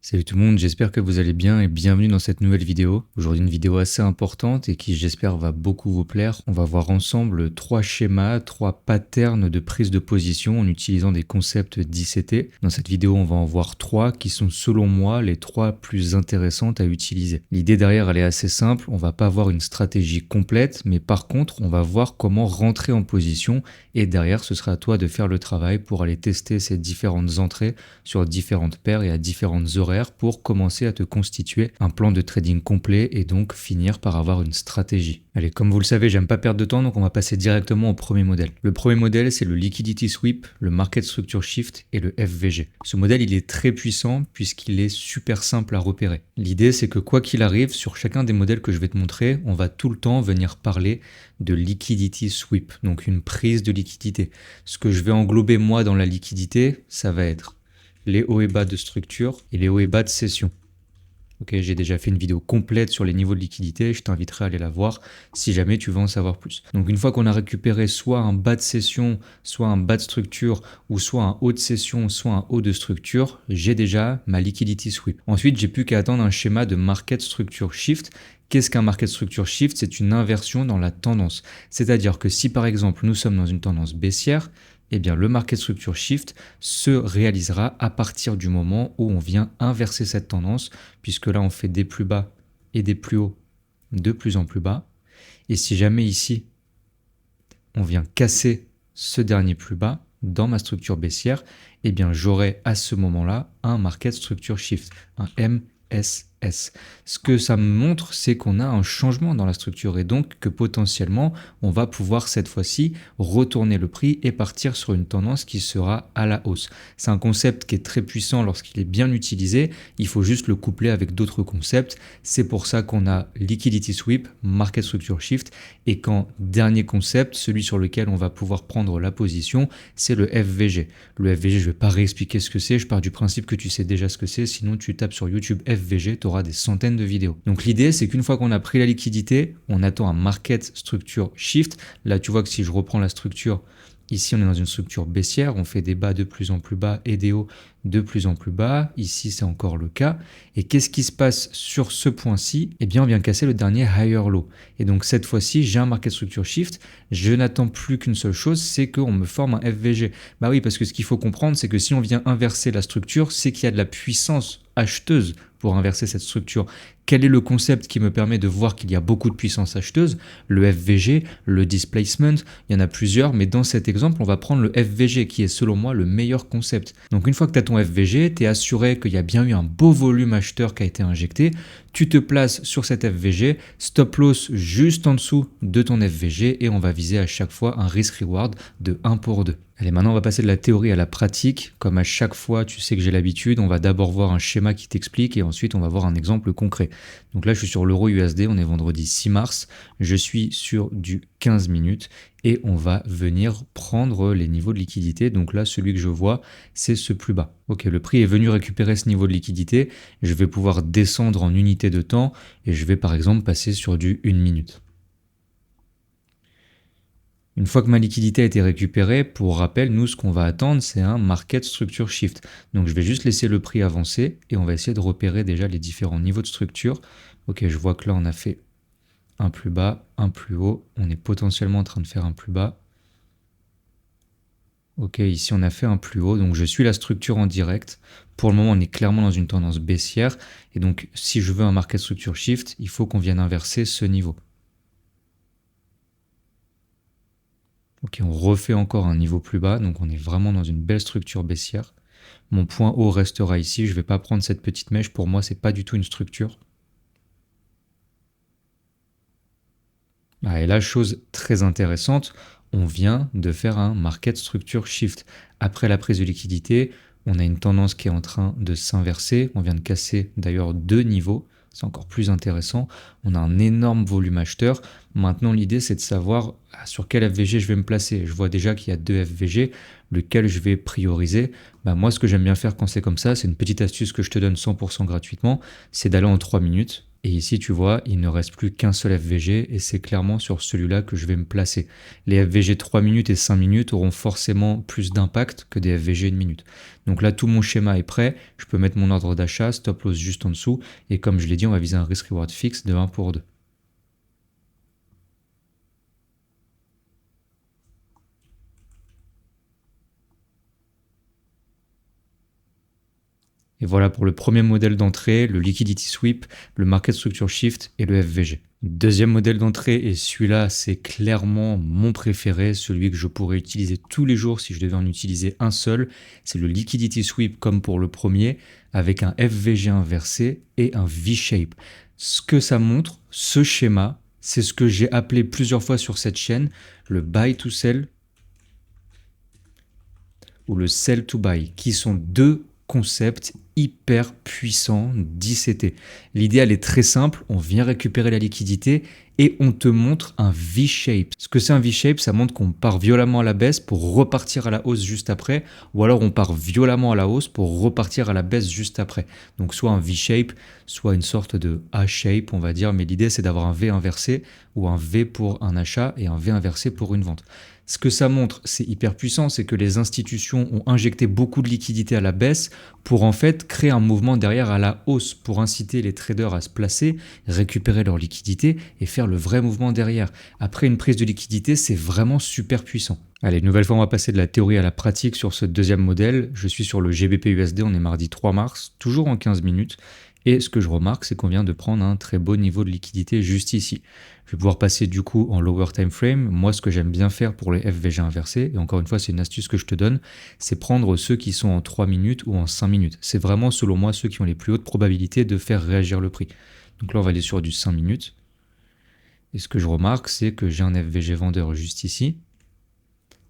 Salut tout le monde, j'espère que vous allez bien et bienvenue dans cette nouvelle vidéo. Aujourd'hui une vidéo assez importante et qui j'espère va beaucoup vous plaire. On va voir ensemble trois schémas, trois patterns de prise de position en utilisant des concepts d'ICT. Dans cette vidéo on va en voir trois qui sont selon moi les trois plus intéressantes à utiliser. L'idée derrière elle est assez simple, on va pas avoir une stratégie complète mais par contre on va voir comment rentrer en position et derrière ce sera à toi de faire le travail pour aller tester ces différentes entrées sur différentes paires et à différentes horaires pour commencer à te constituer un plan de trading complet et donc finir par avoir une stratégie. Allez, comme vous le savez, j'aime pas perdre de temps, donc on va passer directement au premier modèle. Le premier modèle, c'est le Liquidity Sweep, le Market Structure Shift et le FVG. Ce modèle, il est très puissant puisqu'il est super simple à repérer. L'idée, c'est que quoi qu'il arrive, sur chacun des modèles que je vais te montrer, on va tout le temps venir parler de Liquidity Sweep, donc une prise de liquidité. Ce que je vais englober moi dans la liquidité, ça va être les hauts et bas de structure et les hauts et bas de session. Ok, j'ai déjà fait une vidéo complète sur les niveaux de liquidité, je t'inviterai à aller la voir si jamais tu veux en savoir plus. Donc une fois qu'on a récupéré soit un bas de session, soit un bas de structure, ou soit un haut de session, soit un haut de structure, j'ai déjà ma liquidity sweep. Ensuite, j'ai plus qu'à attendre un schéma de market structure shift. Qu'est-ce qu'un market structure shift? C'est une inversion dans la tendance. C'est-à-dire que si par exemple nous sommes dans une tendance baissière, eh bien, le market structure shift se réalisera à partir du moment où on vient inverser cette tendance, puisque là, on fait des plus bas et des plus hauts de plus en plus bas. Et si jamais ici, on vient casser ce dernier plus bas dans ma structure baissière, eh bien, j'aurai à ce moment-là un market structure shift, un MSS. Ce que ça me montre, c'est qu'on a un changement dans la structure et donc que potentiellement, on va pouvoir cette fois-ci retourner le prix et partir sur une tendance qui sera à la hausse. C'est un concept qui est très puissant lorsqu'il est bien utilisé. Il faut juste le coupler avec d'autres concepts. C'est pour ça qu'on a Liquidity Sweep, Market Structure Shift et qu'en dernier concept, celui sur lequel on va pouvoir prendre la position, c'est le FVG. Le FVG, je ne vais pas réexpliquer ce que c'est. Je pars du principe que tu sais déjà ce que c'est. Sinon, tu tapes sur YouTube FVG, tu auras des centaines de vidéos. Donc l'idée, c'est qu'une fois qu'on a pris la liquidité, on attend un market structure shift. Là, tu vois que si je reprends la structure, ici, on est dans une structure baissière, on fait des bas de plus en plus bas et des hauts de plus en plus bas. Ici, c'est encore le cas. Et qu'est-ce qui se passe sur ce point-ci? Eh bien, on vient casser le dernier higher low. Et donc, cette fois-ci, j'ai un market structure shift. Je n'attends plus qu'une seule chose, c'est qu'on me forme un FVG. Bah oui, parce que ce qu'il faut comprendre, c'est que si on vient inverser la structure, c'est qu'il y a de la puissance acheteuse pour inverser cette structure. Quel est le concept qui me permet de voir qu'il y a beaucoup de puissance acheteuse? Le FVG, le displacement, il y en a plusieurs, mais dans cet exemple, on va prendre le FVG qui est selon moi le meilleur concept. Donc une fois que tu as ton FVG, tu es assuré qu'il y a bien eu un beau volume acheteur qui a été injecté, tu te places sur cet FVG, stop loss juste en dessous de ton FVG et on va viser à chaque fois un risk reward de 1 pour 2. Allez, maintenant on va passer de la théorie à la pratique. Comme à chaque fois, tu sais que j'ai l'habitude, on va d'abord voir un schéma qui t'explique et ensuite on va voir un exemple concret. Donc là, je suis sur l'euro USD, on est vendredi 6 mars, je suis sur du 15 minutes et on va venir prendre les niveaux de liquidité. Donc là, celui que je vois, c'est ce plus bas. Ok, le prix est venu récupérer ce niveau de liquidité, je vais pouvoir descendre en unité de temps et je vais par exemple passer sur du 1 minute. Une fois que ma liquidité a été récupérée, pour rappel, nous, ce qu'on va attendre, c'est un market structure shift. Donc, je vais juste laisser le prix avancer et on va essayer de repérer déjà les différents niveaux de structure. Ok, je vois que là, on a fait un plus bas, un plus haut. On est potentiellement en train de faire un plus bas. Ok, ici, on a fait un plus haut. Donc, je suis la structure en direct. Pour le moment, on est clairement dans une tendance baissière. Et donc, si je veux un market structure shift, il faut qu'on vienne inverser ce niveau. Ok, on refait encore un niveau plus bas, donc on est vraiment dans une belle structure baissière. Mon point haut restera ici, je ne vais pas prendre cette petite mèche, pour moi c'est pas du tout une structure. Ah, et là, chose très intéressante, on vient de faire un market structure shift. Après la prise de liquidité, on a une tendance qui est en train de s'inverser, on vient de casser d'ailleurs 2 niveaux. C'est encore plus intéressant. On a un énorme volume acheteur. Maintenant, l'idée, c'est de savoir sur quel FVG je vais me placer. Je vois déjà qu'il y a 2 FVG, lequel je vais prioriser. Moi, ce que j'aime bien faire quand c'est comme ça, c'est une petite astuce que je te donne 100% gratuitement, c'est d'aller en 3 minutes Et ici, tu vois, il ne reste plus qu'un seul FVG et c'est clairement sur celui-là que je vais me placer. Les FVG 3 minutes et 5 minutes auront forcément plus d'impact que des FVG 1 minute. Donc là, tout mon schéma est prêt. Je peux mettre mon ordre d'achat, stop loss juste en dessous. Et comme je l'ai dit, on va viser un risk-reward fixe de 1 pour 2. Et voilà pour le premier modèle d'entrée, le Liquidity Sweep, le Market Structure Shift et le FVG. Deuxième modèle d'entrée, et celui-là c'est clairement mon préféré, celui que je pourrais utiliser tous les jours si je devais en utiliser un seul, c'est le Liquidity Sweep comme pour le premier, avec un FVG inversé et un V-shape. Ce que ça montre, ce schéma, c'est ce que j'ai appelé plusieurs fois sur cette chaîne, le Buy to Sell ou le Sell to Buy, qui sont deux concepts hyper puissant d'ICT. L'idée, elle est très simple, on vient récupérer la liquidité et on te montre un V-shape. Ce que c'est un V-shape, ça montre qu'on part violemment à la baisse pour repartir à la hausse juste après, ou alors on part violemment à la hausse pour repartir à la baisse juste après. Donc soit un V-shape, soit une sorte de A-shape, on va dire, mais l'idée c'est d'avoir un V inversé ou un V pour un achat et un V inversé pour une vente. Ce que ça montre, c'est hyper puissant, c'est que les institutions ont injecté beaucoup de liquidités à la baisse pour en fait créer un mouvement derrière à la hausse, pour inciter les traders à se placer, récupérer leur liquidité et faire le vrai mouvement derrière. Après une prise de liquidité, c'est vraiment super puissant. Allez, une nouvelle fois, on va passer de la théorie à la pratique sur ce deuxième modèle. Je suis sur le GBP USD, on est mardi 3 mars, toujours en 15 minutes. Et ce que je remarque, c'est qu'on vient de prendre un très beau niveau de liquidité juste ici. Je vais pouvoir passer du coup en lower time frame. Moi, ce que j'aime bien faire pour les FVG inversés, et encore une fois, c'est une astuce que je te donne, c'est prendre ceux qui sont en 3 minutes ou en 5 minutes. C'est vraiment, selon moi, ceux qui ont les plus hautes probabilités de faire réagir le prix. Donc là, on va aller sur du 5 minutes. Et ce que je remarque, c'est que j'ai un FVG vendeur juste ici,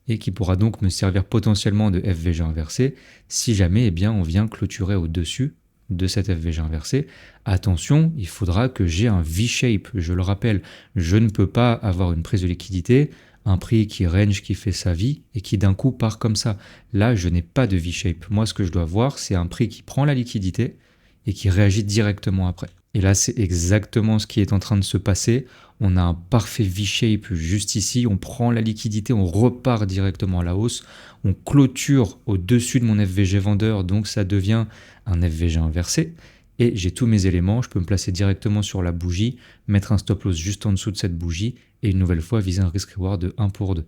et qui pourra donc me servir potentiellement de FVG inversé si jamais eh bien, on vient clôturer au-dessus de cette FVG inversé. Attention, il faudra que j'ai un V-shape, je le rappelle, je ne peux pas avoir une prise de liquidité, un prix qui range, qui fait sa vie et qui d'un coup part comme ça. Là, je n'ai pas de V-shape. Moi, ce que je dois voir, c'est un prix qui prend la liquidité et qui réagit directement après. Et là, c'est exactement ce qui est en train de se passer. On a un parfait V-shape juste ici, on prend la liquidité, on repart directement à la hausse, on clôture au-dessus de mon FVG vendeur, donc ça devient un FVG inversé. Et j'ai tous mes éléments, je peux me placer directement sur la bougie, mettre un stop loss juste en dessous de cette bougie, et une nouvelle fois viser un risk-reward de 1 pour 2.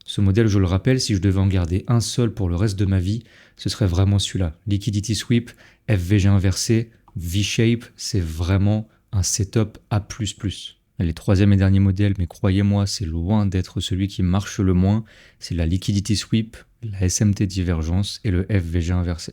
Ce modèle, je le rappelle, si je devais en garder un seul pour le reste de ma vie, ce serait vraiment celui-là. Liquidity Sweep, FVG inversé, V-Shape, c'est vraiment un setup A++. Les troisième et dernier modèle, mais croyez-moi, c'est loin d'être celui qui marche le moins, c'est la Liquidity Sweep, la SMT Divergence et le FVG inversé.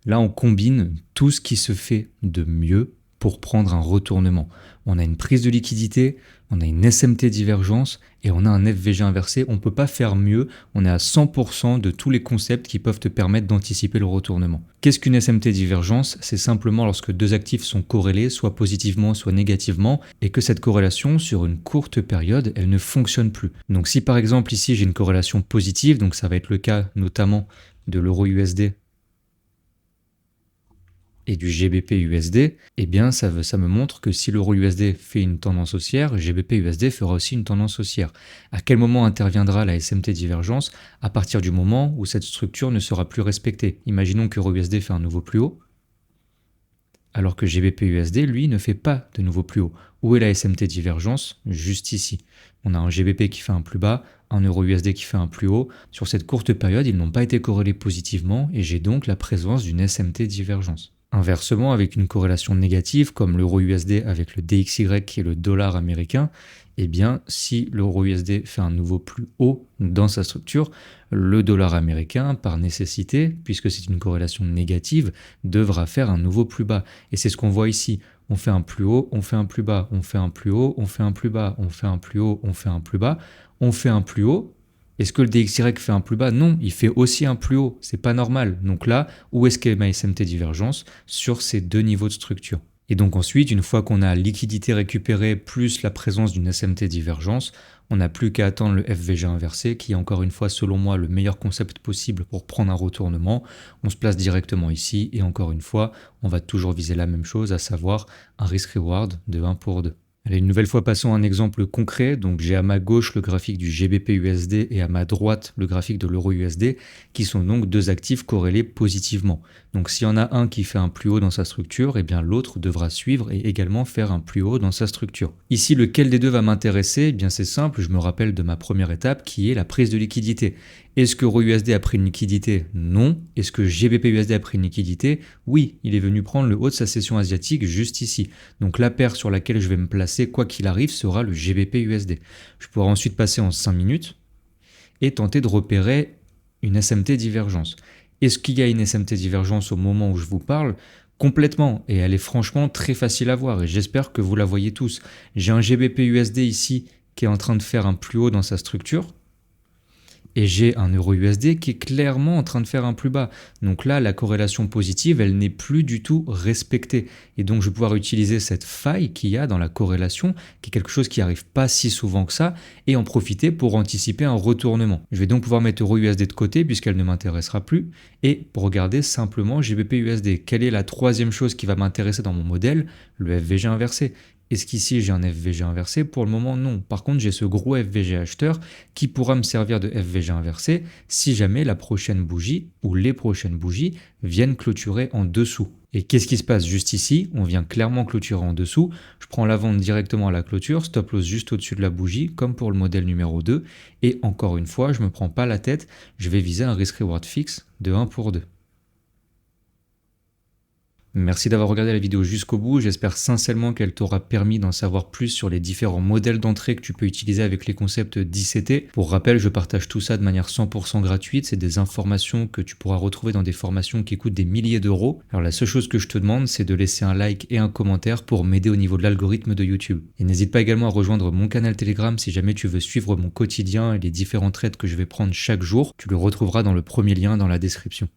Là, on combine tout ce qui se fait de mieux pour prendre un retournement. On a une prise de liquidité, on a une SMT divergence et on a un FVG inversé. On ne peut pas faire mieux. On est à 100% de tous les concepts qui peuvent te permettre d'anticiper le retournement. Qu'est-ce qu'une SMT divergence? C'est simplement lorsque deux actifs sont corrélés, soit positivement, soit négativement, et que cette corrélation, sur une courte période, elle ne fonctionne plus. Donc si par exemple ici j'ai une corrélation positive, donc ça va être le cas notamment de l'euro USD et du GBP USD, eh bien ça me montre que si l'euro USD fait une tendance haussière, GBP USD fera aussi une tendance haussière. À quel moment interviendra la SMT divergence? À partir du moment où cette structure ne sera plus respectée. Imaginons que l'euro USD fait un nouveau plus haut, alors que GBP USD, lui, ne fait pas de nouveau plus haut. Où est la SMT divergence? Juste ici. On a un GBP qui fait un plus bas, un euro USD qui fait un plus haut. Sur cette courte période, ils n'ont pas été corrélés positivement et j'ai donc la présence d'une SMT divergence. Inversement, avec une corrélation négative, comme l'euro USD avec le DXY qui est le dollar américain, eh bien, si l'euro USD fait un nouveau plus haut dans sa structure, le dollar américain, par nécessité, puisque c'est une corrélation négative, devra faire un nouveau plus bas. Et c'est ce qu'on voit ici. On fait un plus haut, on fait un plus bas, on fait un plus haut, on fait un plus bas, on fait un plus haut, on fait un plus bas, on fait un plus haut. Est-ce que le DXY fait un plus bas? Non, il fait aussi un plus haut. C'est pas normal. Donc là, où est-ce qu'est ma SMT divergence? Sur ces deux niveaux de structure. Et donc ensuite, une fois qu'on a liquidité récupérée plus la présence d'une SMT divergence, on n'a plus qu'à attendre le FVG inversé qui est encore une fois selon moi le meilleur concept possible pour prendre un retournement. On se place directement ici et encore une fois, on va toujours viser la même chose, à savoir un risk-reward de 1 pour 2. Allez, une nouvelle fois, passons à un exemple concret. Donc, j'ai à ma gauche le graphique du GBP-USD et à ma droite le graphique de l'euro-USD, qui sont donc deux actifs corrélés positivement. Donc, s'il y en a un qui fait un plus haut dans sa structure, eh bien l'autre devra suivre et également faire un plus haut dans sa structure. Ici, lequel des deux va m'intéresser? Eh bien, c'est simple, je me rappelle de ma première étape qui est la prise de liquidité. Est-ce que EURUSD a pris une liquidité? Non. Est-ce que GBP-USD a pris une liquidité? Oui, il est venu prendre le haut de sa session asiatique juste ici. Donc la paire sur laquelle je vais me placer, quoi qu'il arrive, sera le GBP-USD. Je pourrai ensuite passer en 5 minutes et tenter de repérer une SMT divergence. Est-ce qu'il y a une SMT divergence au moment où je vous parle? Complètement, et elle est franchement très facile à voir, et j'espère que vous la voyez tous. J'ai un GBP-USD ici qui est en train de faire un plus haut dans sa structure, et j'ai un euro-USD qui est clairement en train de faire un plus bas. Donc là, la corrélation positive, elle n'est plus du tout respectée. Et donc, je vais pouvoir utiliser cette faille qu'il y a dans la corrélation, qui est quelque chose qui n'arrive pas si souvent que ça, et en profiter pour anticiper un retournement. Je vais donc pouvoir mettre euro-USD de côté, puisqu'elle ne m'intéressera plus, et regarder simplement GBP-USD. Quelle est la troisième chose qui va m'intéresser dans mon modèle? Le FVG inversé. Est-ce qu'ici j'ai un FVG inversé? Pour le moment non. Par contre j'ai ce gros FVG acheteur qui pourra me servir de FVG inversé si jamais la prochaine bougie ou les prochaines bougies viennent clôturer en dessous. Et qu'est-ce qui se passe juste ici? On vient clairement clôturer en dessous. Je prends la vente directement à la clôture, stop loss juste au-dessus de la bougie, comme pour le modèle numéro 2. Et encore une fois, je ne me prends pas la tête, je vais viser un risk-reward fixe de 1 pour 2. Merci d'avoir regardé la vidéo jusqu'au bout, j'espère sincèrement qu'elle t'aura permis d'en savoir plus sur les différents modèles d'entrée que tu peux utiliser avec les concepts d'ICT. Pour rappel, je partage tout ça de manière 100% gratuite, c'est des informations que tu pourras retrouver dans des formations qui coûtent des milliers d'euros. Alors la seule chose que je te demande, c'est de laisser un like et un commentaire pour m'aider au niveau de l'algorithme de YouTube. Et n'hésite pas également à rejoindre mon canal Telegram si jamais tu veux suivre mon quotidien et les différents trades que je vais prendre chaque jour. Tu le retrouveras dans le premier lien dans la description.